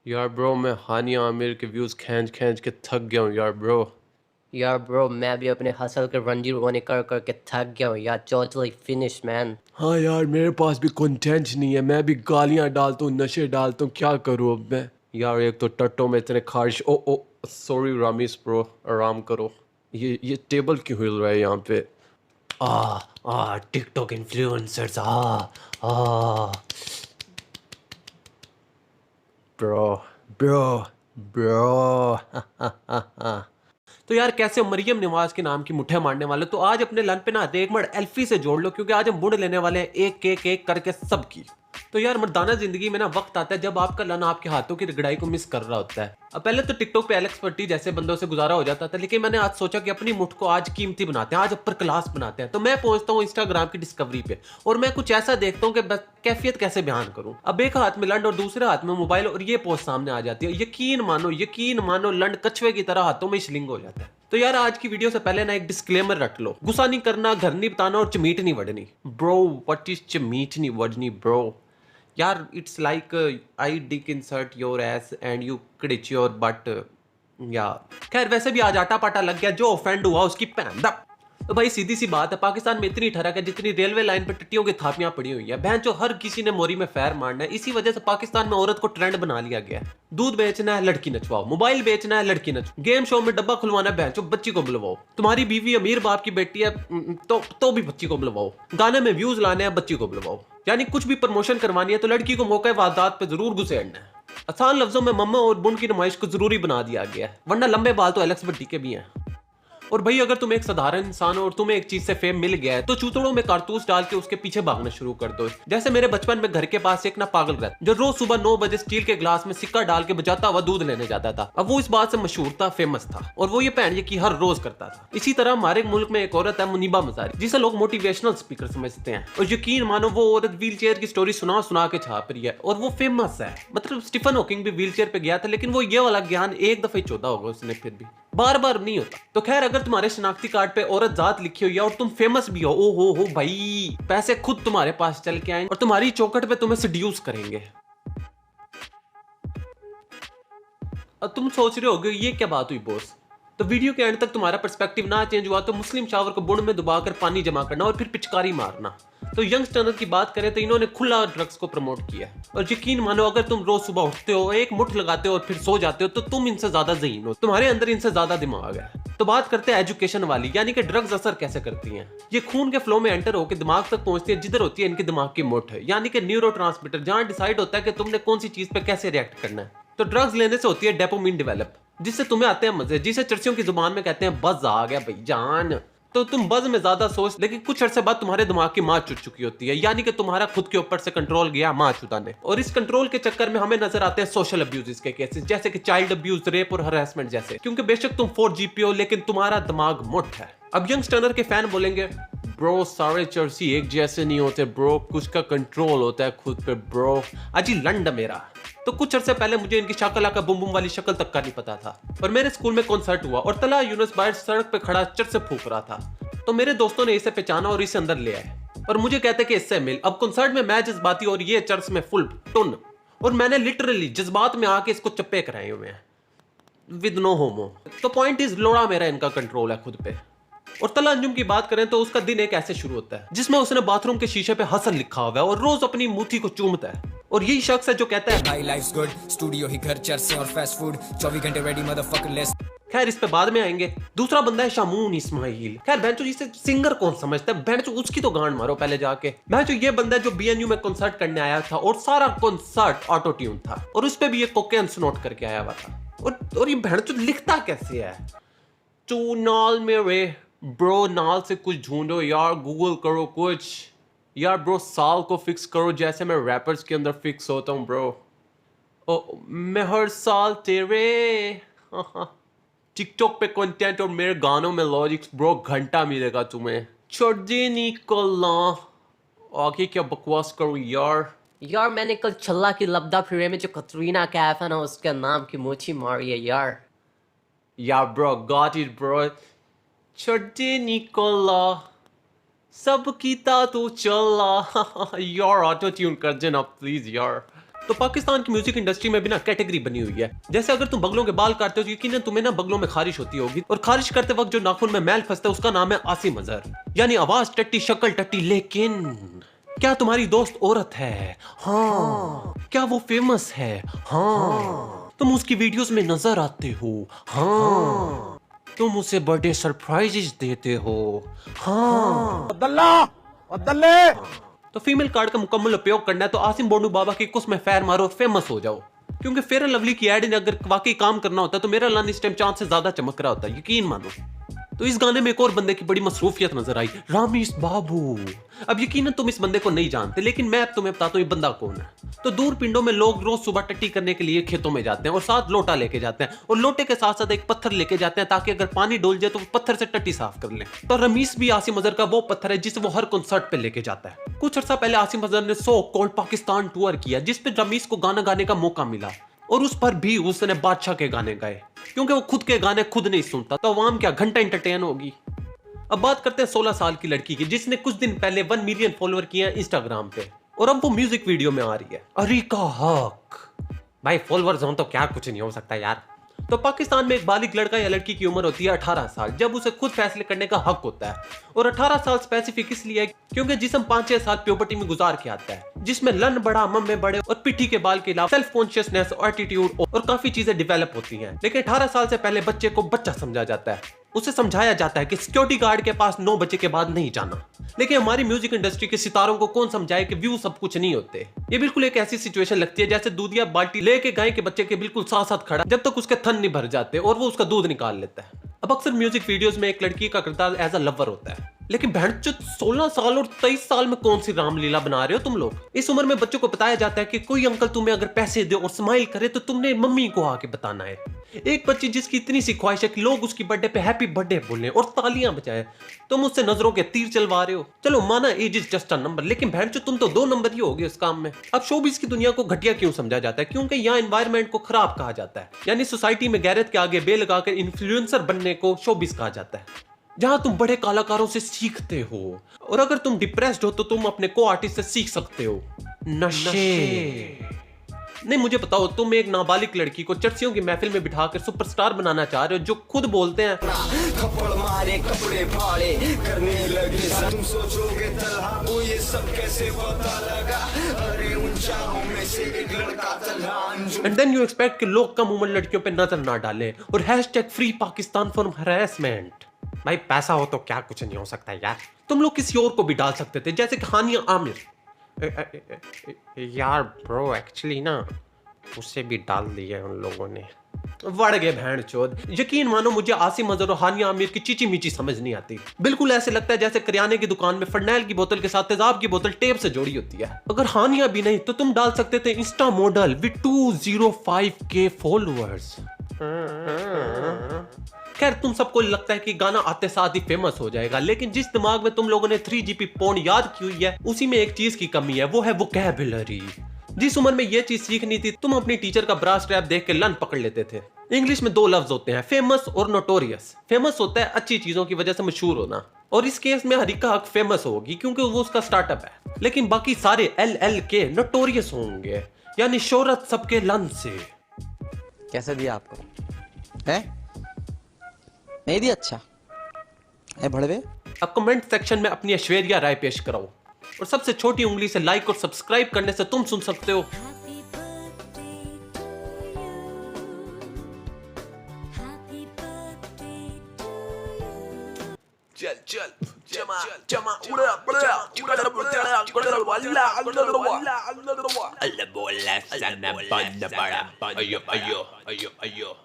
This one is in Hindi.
यार ब्रो मैं हानिया आमिर के व्यूज खींच खींच के थक गया हूँ यार ब्रो। यार ब्रो मैं भी अपने हसल के रणजी रोने कर कर के थक गया हूँ यार। Totally finish man. हाँ यार मेरे पास भी कंटेंट नहीं है, मैं भी गालियाँ डालता हूँ, नशे डालता हूँ, क्या करूँ अब मैं। यार एक तो टट्टों में इतने खारिश। ओ ओ सॉरी रामिस ब्रो, आराम करो। ये टेबल क्यों हिल रहा है यहाँ पे। आ टिकटॉक इन्फ्लुएंसर्स आ ब्रो ब्रो ब्रो तो यार कैसे हो मरियम नवाज के नाम की मुठ्ठे मारने वाले, तो आज अपने लन पे ना एक मिनट एल्फी से जोड़ लो, क्योंकि आज हम बुढ़ लेने वाले हैं एक एक एक करके सबकी। तो यार मर्दाना जिंदगी में ना वक्त आता है जब आपका लन आपके हाथों की रगड़ाई को मिस कर रहा होता है। अब पहले तो टिकटॉक पे एलेक्स पट्टी जैसे बंदों से गुजारा हो जाता था, लेकिन मैंने आज सोचा कि अपनी मुठ को आज कीमती बनाते हैं, आज अपर क्लास बनाते हैं। तो मैं पहुंचता हूँ इंस्टाग्राम की डिस्कवरी पे और मैं कुछ ऐसा देखता हूँ कि बस कैफियत कैसे बयान करूं। अब एक हाथ में लंड और दूसरे हाथ में मोबाइल और ये पोस्ट सामने आ जाती है। यकीन मानो लंड कछुए की तरह हाथों में श्लिंग हो जाता है। तो यार आज की वीडियो से पहले ना एक डिस्क्लेमर रख लो, गुस्सा नहीं करना, घर नहीं बताना और चमीट नहीं वड़नी। ब्रो व्हाट इज चमीट नहीं वड़नी ब्रो। यार it's like I dick insert your ass and you scratch your butt. यार खैर वैसे भी आज आटा पाटा लग गया, जो ऑफेंड हुआ उसकी पैन दा। तो भाई सीधी सी बात है, पाकिस्तान में इतनी ठरक है जितनी रेलवे लाइन पे टट्टियों की थापियां पड़ी हुई है। बहन जो हर किसी ने मोरी में फैर मारना है। इसी वजह से पाकिस्तान में औरत को ट्रेंड बना लिया गया है। दूध बेचना है लड़की नचवाओ, मोबाइल बेचना है लड़की नचवाओ, गेम शो में डब्बा खुलवाना है बहन जो बच्ची को बुलवाओ, तुम्हारी बीवी अमीर बाप की बेटी है तो भी बच्ची को बुलवाओ, गाने में व्यूज लाने हैं बच्ची को बुलवाओ। यानी कुछ भी प्रमोशन करवानी है तो लड़की को मौके वारदात पे जरूर घुसेड़ना है। आसान लफ्जों में मम्मा और बुन की नुमाइश को जरूरी बना दिया गया है, वरना लंबे बाल तो एलेक्स भट्टी के भी हैं। और भाई अगर तुम एक साधारण इंसान हो और तुम्हें एक चीज से फेम मिल गया है तो चूतड़ों में कारतूस डाल के उसके पीछे भागना शुरू कर दो। जैसे मेरे बचपन में घर के पास एक ना पागल रहता जो रोज सुबह 9 बजे स्टील के ग्लास में सिक्का डाल के बजाता हुआ दूध लेने जाता था। अब वो इस बात से मशहूर था, फेमस था, और वो ये पहन की हर रोज करता था। इसी तरह हमारे मुल्क में एक औरत है मुनीबा मजारी, जिसे लोग मोटिवेशनल स्पीकर समझते हैं। और यकीन मानो वो औरत व्हील चेयर की स्टोरी सुना सुना के छाप रही है और वो फेमस है। मतलब स्टीफन हॉकिंग भी व्हील चेयर पे गया था, लेकिन वो ये वाला ज्ञान एक दफा ही चौथा होगा उसने, फिर भी बार बार नहीं होता। तो खैर अगर तुम्हारे शनाख्ती कार्ड पे औरत जात लिखी हुई है और तुम फेमस भी हो, ओ हो भाई, पैसे खुद तुम्हारे पास चल के आएंगे और तुम्हारी चौखट पे तुम्हें सेड्यूस करेंगे। अब तुम सोच रहे होगे ये क्या बात हुई बॉस। तो वीडियो के एंड तक तुम्हारा पर्सपेक्टिव ना चेंज हुआ तो मुस्लिम शावर को बुंड में दबाकर पानी जमा करना और फिर पिचकारी मारना। तो यंगस्टर की बात करें तो इन्होंने खुला ड्रग्स को प्रमोट किया। और यकीन मानो अगर तुम रोज सुबह उठते हो, एक मुठ लगाते हो और फिर सो जाते हो तो तुम इनसे ज्यादा ज़हीन हो, तुम्हारे अंदर इनसे ज्यादा दिमाग है। तो बात करते हैं एजुकेशन वाली, यानी कि ड्रग्स असर कैसे करती हैं। ये खून के फ्लो में एंटर होकर दिमाग तक पहुंचती है, जिधर होती है इनके दिमाग की मुठ, यानी कि न्यूरोट्रांसमीटर, जहां डिसाइड होता है कि तुमने कौन सी चीज पे कैसे रिएक्ट करना है। तो ड्रग्स लेने से होती है डोपामिन डेवलप, जिससे तुम्हें आते हैं मजे, जिसे चर्चियों की जुबान में कहते हैं बज आ गया भाई जान। तो तुम बज में ज्यादा सोच, लेकिन कुछ अरसे बाद तुम्हारे दिमाग की मां चुट चुकी होती है, यानी कि तुम्हारा खुद के ऊपर से कंट्रोल गया मां चुदाने। और इस कंट्रोल के चक्कर में हमें नजर आते हैं सोशल अब्यूज के केसेस, जैसे कि चाइल्ड अब्यूज, रेप और हरासमेंट जैसे। क्योंकि बेशक तुम 4 GP हो, लेकिन तुम्हारा दिमाग मुठ है। अब यंगस्टर के फैन बोलेंगे ब्रो सारे चर्सी एक जैसे नहीं होते ब्रो, कुछ का कंट्रोल होता है खुद पे ब्रो। अजी लंड मेरा। तो कुछ अरसे पहले मुझे इनकी शाकला का बुम बुम वाली शक्ल तक का नहीं पता था, और मेरे स्कूल में कॉन्सर्ट हुआ और तला यूनुस बाहर सड़क पे खड़ा चर से फूक रहा था। तो मेरे दोस्तों ने इसे पहचाना और इसे अंदर ले आए और मुझे कहते कि इससे मिल। अब कॉन्सर्ट में मैं जज्बाती और ये चर्च में फुल टुन, और मैंने लिटरली जज्बात में आके इसको चप्पे कराए हुए हैं विद नो होमो। तो पॉइंट इज लोड़ा मेरा इनका कंट्रोल है खुद पे। और तला अंजुम की बात करें तो उसका दिन एक ऐसे शुरू होता है जिसमें उसने बाथरूम के शीशे पे हसन लिखा हुआ है और रोज अपनी मूथी को चूमता है। और यही शख्स है जो कहता है भाई लाइफ्स गुड, स्टूडियो ही घर, चर्चे और फास्ट फूड, 24 घंटे रेडी मदरफकर लिस्ट। खैर इस पे बाद में आएंगे। दूसरा बंदा है शामून इस्माइल। खैर बेंचो जिसे सिंगर कौन समझता है, बेंचो उसकी तो गांड मारो पहले जाके। बेंचो ये बंदा है जो BNU में कॉन्सर्ट करने आया था और सारा कॉन्सर्ट ऑटो ट्यून था और उस पे भी ये कोकेन स्नोट करके आया हुआ था। और ये बेंचो लिखता कैसे है। तू नाल मेरे ब्रो, नाल से कुछ ढूंढो यार, गूगल करो कुछ यार ब्रो, साल को फिक्स करो जैसे मैं रैपर्स के अंदर फिक्स होता हूँ ब्रो। ओ मैं हर साल तेरे टिकटॉक पे कंटेंट और मेरे गानों में लॉजिक्स ब्रो, घंटा मिलेगा तुम्हें। छोड़ दे निकलना, आगे क्या बकवास करूँ यार। यार मैंने कल छल्ला की लबदा फिरे में जो कतरीना कैफ है ना, उसके नाम की मुछी मारी है यार। यार ब्रो गॉट इट ब्रो। छोड़ दे निकलना, सब कीता तो चला यार, ऑटो ट्यून कर देना प्लीज यार। तो पाकिस्तान की म्यूजिक इंडस्ट्री में भी ना कैटेगरी बनी हुई है। जैसे अगर तुम बगलों के बाल काटते हो तो यकीनन तुम्हें ना बगलों में खारिश होती होगी, और खारिश करते वक्त जो नाखून में मैल फंसता है उसका नाम है आसिम अजहर। यानी आवाज टट्टी, शक्ल टट्टी, लेकिन क्या तुम्हारी दोस्त औरत है? हाँ। क्या वो फेमस है? हाँ। तुम उसकी वीडियोस में नजर आते हो? हाँ। तुम उसे बर्थडे सरप्राइजेस देते हो? हाँ। तो फीमेल कार्ड का मुकम्मल उपयोग करना है तो आसिम बोंडू बाबा की कुछ में फैर मारो, फेमस हो जाओ। क्योंकि फेयर एंड लवली की एड ने अगर वाकई काम करना होता तो मेरा लन इस टाइम चांद से ज्यादा चमक रहा होता, यकीन मानो। तो इस गाने में एक और बंदे की बड़ी मसरूफियत नजर आई, रामीस बाबू। अब यकीनन तुम इस बंदे को नहीं जानते, लेकिन मैं अब तुम्हें बताता हूँ ये बंदा कौन है। तो दूर पिंडों में लोग रोज सुबह टट्टी करने के लिए खेतों में जाते हैं और साथ लोटा लेके जाते हैं, और लोटे के साथ साथ एक पत्थर लेके जाते हैं ताकि अगर पानी डोल जाए तो वो पत्थर से टट्टी साफ कर लें। तो रमीस भी आसिम अजहर का वो पत्थर है जिसे वो हर कॉन्सर्ट पे लेके जाता है। कुछ अर्सा पहले आसिम अजहर ने सो कॉल्ड पाकिस्तान टूर किया, जिसपे रमीस को गाना गाने का मौका मिला, और उस पर भी उसने बादशाह के गाने गाए, क्योंकि वो खुद के गाने खुद नहीं सुनता, तो अवाम क्या घंटा एंटरटेन होगी। अब बात करते हैं 16 साल की लड़की की, जिसने कुछ दिन पहले 1 मिलियन फॉलोअर किए हैं इंस्टाग्राम पे, और अब वो म्यूजिक वीडियो में आ रही है। अरीका हक। भाई फॉलोअर्स हो तो क्या कुछ नहीं हो सकता यार। तो पाकिस्तान में एक बालिग लड़का या लड़की की उम्र होती है 18 साल, जब उसे खुद फैसले करने का हक होता है। और 18 साल स्पेसिफिक इसलिए है क्योंकि जिस्म 5-6 साल प्यूबर्टी में गुजार के आता है, जिसमें लन बड़ा, मम्मे बड़े और पिट्ठी के बाल के अलावा सेल्फ कॉन्शियसनेस, एटीट्यूड और काफी चीजें डेवलप होती हैं। लेकिन 18 साल से पहले बच्चे को बच्चा समझा जाता है, उसे समझाया जाता है कि सिक्योरिटी गार्ड के पास 9 बजे के बाद नहीं जाना। लेकिन हमारी म्यूजिक इंडस्ट्री के सितारों को कौन समझाए कि व्यू सब कुछ नहीं होते। ये बिल्कुल एक ऐसी सिचुएशन लगती है जैसे दूधिया बाल्टी लेके गाय के बच्चे के बिल्कुल साथ साथ खड़ा जब तक उसके थन नहीं भर जाते और वो उसका दूध निकाल लेता है। अब अक्सर म्यूजिक वीडियोस में एक लड़की का किरदार एज अ लवर होता है, लेकिन बहनचोद 16 साल और 23 साल में कौन सी रामलीला बना रहे हो तुम लोग। इस उम्र में बच्चों को बताया जाता है कि कोई अंकल तुम्हें अगर पैसे दे और स्माइल करे तो तुमने मम्मी को आके बताना है। एक बच्ची जिसकी इतनी सी ख्वाहिश है कि लोग उसकी बर्थडे पे हैप्पी बर्थडे बोलें और तालियां बजाएं, तुम उससे नजरों के तीर चलवा रहे हो। चलो माना age is just a number, लेकिन बहनचोद तुम तो 2 नंबर ही होगे इस काम में। अब शोबिस की दुनिया को घटिया क्यों समझा जाता है? क्योंकि यहाँ एनवायरनमेंट को खराब कहा जाता है, यानी सोसाइटी में गैरत के आगे बे लगाकर इन्फ्लुएंसर बनने को शोबिस कहा जाता है, जहां तुम बड़े कलाकारों से सीखते हो, और अगर तुम डिप्रेस्ड हो तो तुम अपने को आर्टिस्ट से सीख सकते हो नशे। नहीं, मुझे बताओ, तुम एक नाबालिग लड़की को चर्चियों की महफिल में बिठाकर सुपरस्टार बनाना चाह रहे हो, जो खुद बोलते हैं थप्पड़ मारे कपड़े फाड़े करने लगे, तुम सोचोगे तलहा को ये सब कैसे पता लगा, अरे उन चाहों में से एक लड़का Talha. And then you expect कि लोग कम उम्र लड़कियों पे नजर ना डालें और #फ्री पाकिस्तान फ्रॉम हैरेसमेंट। भाई पैसा हो तो क्या कुछ नहीं हो सकता यार। तुम लोग किसी और को भी डाल सकते थे, जैसे कि हानिया आमिर। यार ब्रो एक्चुअली ना उसे भी डाल दिया उन लोगों ने। वड़ गए भैंड चोद। यकीन मानो मुझे आसिम अजहर और हानिया आमिर की चीची मीची समझ नहीं आती। बिल्कुल ऐसे लगता है जैसे करियाने की दुकान में फरनैल की बोतल के साथ तेजाब की बोतल टेप से जोड़ी होती है। अगर हानिया भी नहीं तो तुम डाल सकते थे Insta model with 205K followers. खैर तुम सबको लगता है कि गाना आते साथ ही फेमस हो जाएगा, लेकिन जिस दिमाग में तुम लोगों ने 3GP पोर्न याद की हुई है उसी में एक चीज की कमी है, वो है वोकैबुलरी। जिस उम्र में ये चीज सीखनी थी तुम अपनी टीचर का ब्रा स्ट्रैप देख के लन पकड़ लेते थे। इंग्लिश में 2 लफ्ज होते हैं, फेमस और नोटोरियस। फेमस होता है अच्छी चीजों की वजह से मशहूर होना, और इस केस में हरीका हक फेमस होगी क्योंकि वो उसका स्टार्टअप है, लेकिन बाकी सारे LLK नोटोरियस होंगे, यानी शोहरत सबके लन से। कैसे दिया आपको है? नहीं दिया? अच्छा है भड़वे। अब कमेंट सेक्शन में अपनी ऐश्वर्या राय पेश कराओ, और सबसे छोटी उंगली से लाइक और सब्सक्राइब करने से तुम सुन सकते हो चल चल जमा जमा उड़ा बड़ा उड़ा बड़ा वल्ला अल्लाह बोला सना बंद बड़ा अयो अयो अयो अयो।